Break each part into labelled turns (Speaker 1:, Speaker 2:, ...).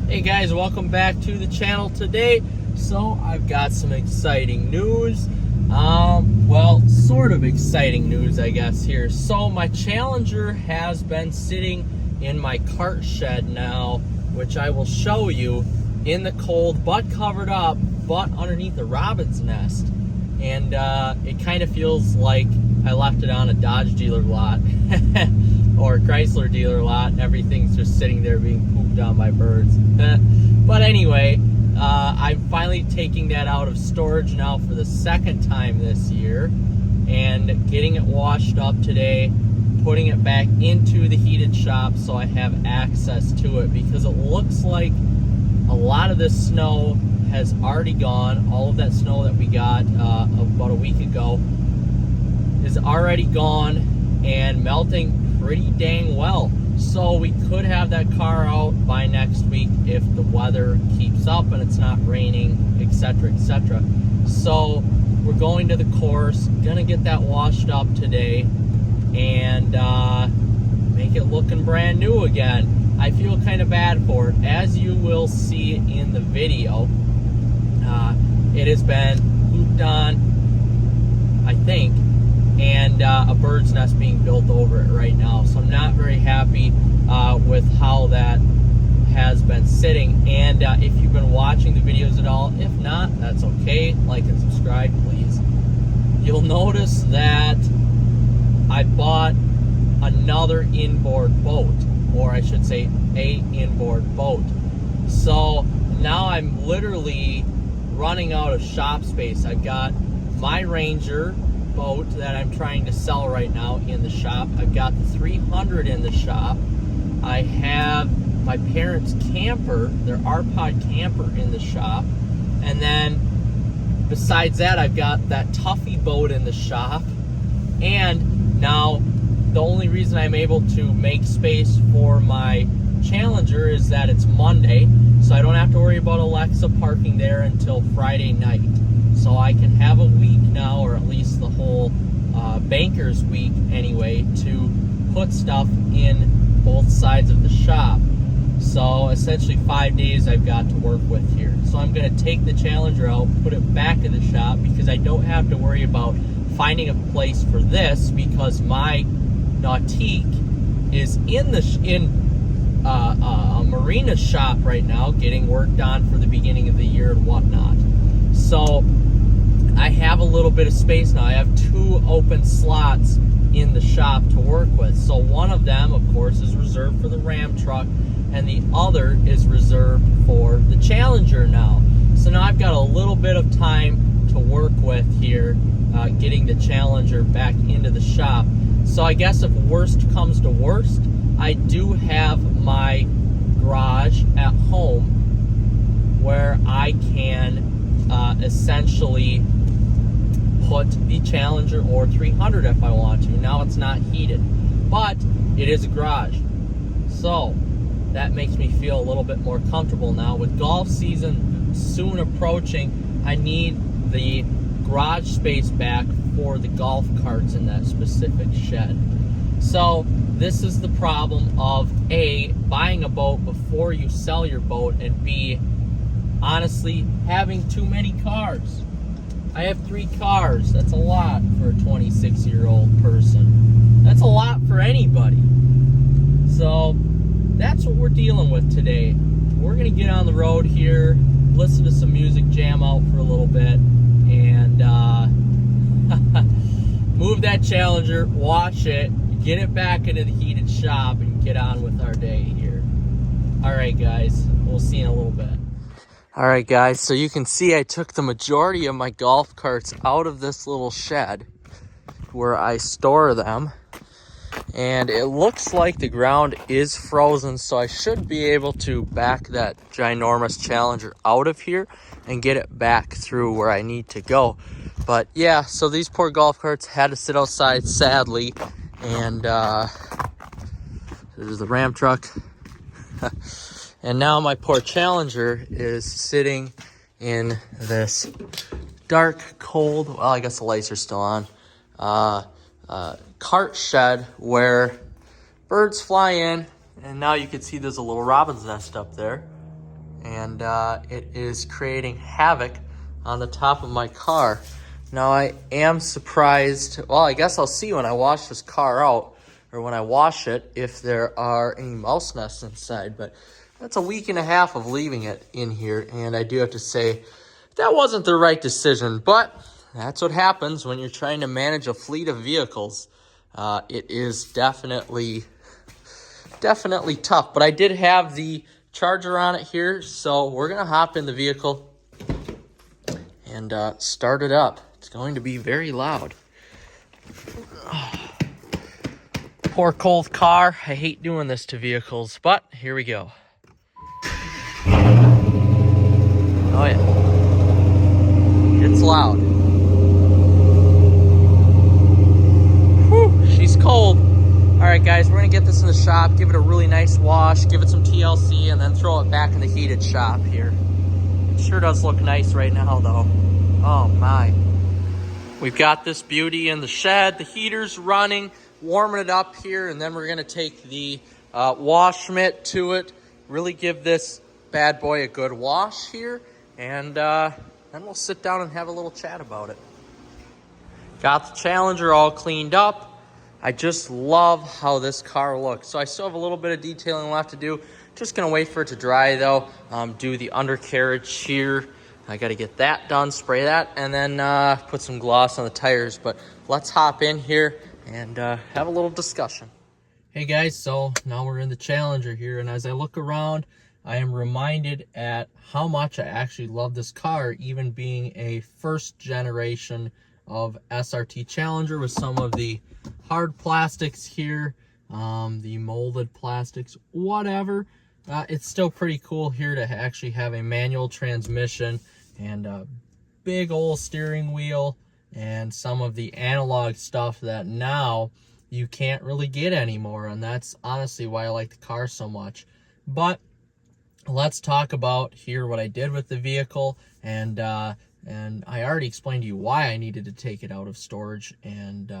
Speaker 1: Hey guys, welcome back to the channel today. So I've got some exciting news. Well, sort of exciting news, I guess, here. So my Challenger has been sitting in my cart shed now, which I will show you, in the cold, but covered up, but underneath a robin's nest. And it kind of feels like I left it on a Dodge dealer lot or Chrysler dealer lot, and everything's just sitting there being pooped on by birds. But anyway, I'm finally taking that out of storage now for the second time this year and getting it washed up today, putting it back into the heated shop so I have access to it, because it looks like a lot of this snow has already gone. All of that snow that we got about a week ago is already gone and melting pretty dang well. So we could have that car out by next week if the weather keeps up and it's not raining, etc., etc. So we're going to the course, gonna get that washed up today and make it looking brand new again. I feel kind of bad for it, as you will see in the video. It has been looped on, I think, and a bird's nest being built over it right now. So I'm not very happy with how that has been sitting. And if you've been watching the videos at all, if not, that's okay. Like and subscribe, please. You'll notice that I bought another inboard boat, or I should say a inboard boat. So now I'm literally running out of shop space. I've got my Ranger boat that I'm trying to sell right now in the shop. I've got the 300 in the shop. I have my parents' camper, their R-Pod camper, in the shop. And then besides that, I've got that Tuffy boat in the shop. And now the only reason I'm able to make space for my Challenger is that it's Monday, so I don't have to worry about Alexa parking there until Friday night. So I can have a week now, or at least the whole banker's week anyway, to put stuff in both sides of the shop. So essentially 5 days I've got to work with here. So I'm going to take the Challenger out, put it back in the shop, because I don't have to worry about finding a place for this, because my Nautique is in a marina shop right now, getting worked on for the beginning of the year and whatnot. So I have a little bit of space now. I have 2 open slots in the shop to work with. So one of them, of course, is reserved for the Ram truck, and the other is reserved for the Challenger now. So now I've got a little bit of time to work with here, getting the Challenger back into the shop. So I guess if worst comes to worst, I do have my garage at home where I can essentially put the Challenger or 300 if I want to. Now it's not heated, but it is a garage. So that makes me feel a little bit more comfortable now. With golf season soon approaching, I need the garage space back for the golf carts in that specific shed. So this is the problem of A, buying a boat before you sell your boat, and B, honestly, having too many cars. I have 3 cars. That's a lot for a 26-year-old person. That's a lot for anybody. So that's what we're dealing with today. We're gonna get on the road here, listen to some music, jam out for a little bit, and move that Challenger, wash it, get it back into the heated shop, and get on with our day here. All right, guys, we'll see you in a little bit. All right, guys, so you can see I took the majority of my golf carts out of this little shed where I store them, and it looks like the ground is frozen, so I should be able to back that ginormous Challenger out of here and get it back through where I need to go. But yeah, so these poor golf carts had to sit outside, sadly, and there's the Ram truck. And now my poor Challenger is sitting in this dark, cold, well, I guess the lights are still on, cart shed where birds fly in. And now you can see there's a little robin's nest up there. and it is creating havoc on the top of my car. Now I am surprised, well, I guess I'll see when I wash this car out, or when I wash it, if there are any mouse nests inside, but that's a week and a half of leaving it in here, and I do have to say that wasn't the right decision, but that's what happens when you're trying to manage a fleet of vehicles. It is definitely tough, but I did have the charger on it here, so we're gonna hop in the vehicle and start it up. It's going to be very loud. Poor cold car. I hate doing this to vehicles, but here we go. Oh yeah, it's loud. Whew, she's cold. All right, guys, we're gonna get this in the shop, give it a really nice wash, give it some TLC, and then throw it back in the heated shop here. It sure does look nice right now, though. Oh my. We've got this beauty in the shed, the heater's running, warming it up here, and then we're gonna take the wash mitt to it, really give this bad boy a good wash here, and then we'll sit down and have a little chat about it. Got the Challenger all cleaned up. I just love how this car looks. So I still have a little bit of detailing left to do. Just gonna wait for it to dry though. Do the undercarriage here. I gotta get that done, spray that, and then put some gloss on the tires. But let's hop in here and have a little discussion. Hey guys, so now we're in the Challenger here, and as I look around, I am reminded at how much I actually love this car, even being a first generation of SRT Challenger with some of the hard plastics here, the molded plastics, whatever. It's still pretty cool here to actually have a manual transmission and a big old steering wheel and some of the analog stuff that now you can't really get anymore, and that's honestly why I like the car so much. But let's talk about here what I did with the vehicle, and I already explained to you why I needed to take it out of storage and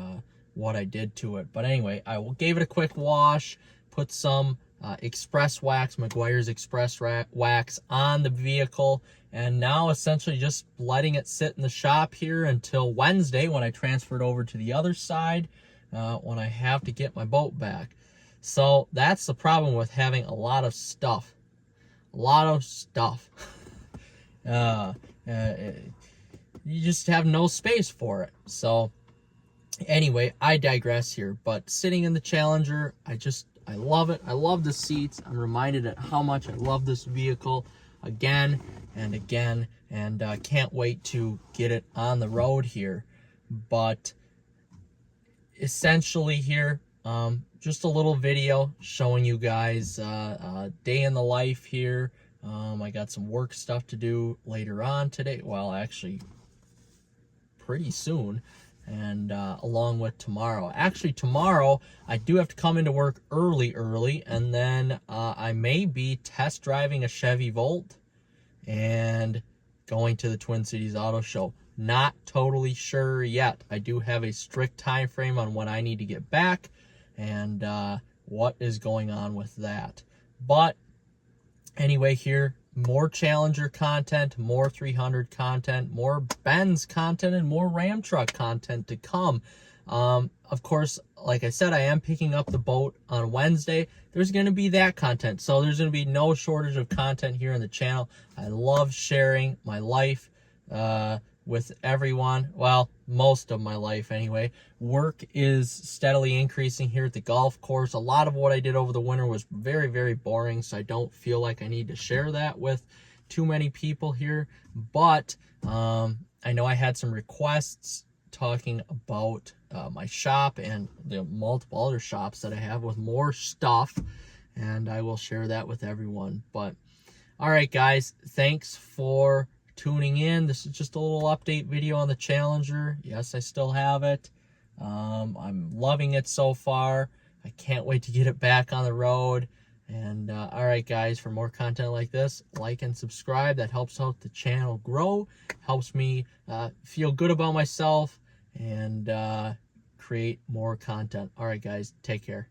Speaker 1: what I did to it. But anyway, I gave it a quick wash, put some Express Wax, McGuire's Express Wax on the vehicle, and now essentially just letting it sit in the shop here until Wednesday when I transfer it over to the other side when I have to get my boat back. So that's the problem with having a lot of stuff. You just have no space for it. So anyway, I digress here, but sitting in the Challenger, I love it. I love the seats. I'm reminded at how much I love this vehicle again and again, and can't wait to get it on the road here. But essentially here, just a little video showing you guys day in the life here. I got some work stuff to do later on today. Well, actually, pretty soon, and along with tomorrow. Actually, tomorrow I do have to come into work early, and then I may be test driving a Chevy Volt and going to the Twin Cities Auto Show. Not totally sure yet. I do have a strict time frame on when I need to get back and what is going on with that. But anyway, here, more Challenger content, more 300 content, more Benz content, and more Ram truck content to come. Of course, like I said, I am picking up the boat on Wednesday. There's going to be that content. So there's going to be no shortage of content here on the channel. I love sharing my life with everyone. Well, most of my life anyway. Work is steadily increasing here at the golf course. A lot of what I did over the winter was very, very boring, so I don't feel like I need to share that with too many people here. But I know I had some requests talking about my shop and the multiple other shops that I have with more stuff, and I will share that with everyone. But all right, guys, thanks for tuning in. This is just a little update video on the Challenger. Yes, I still have it. I'm loving it so far. I can't wait to get it back on the road. And all right, guys, for more content like this, like and subscribe. That helps out the channel grow, helps me feel good about myself, and create more content. All right, guys, take care.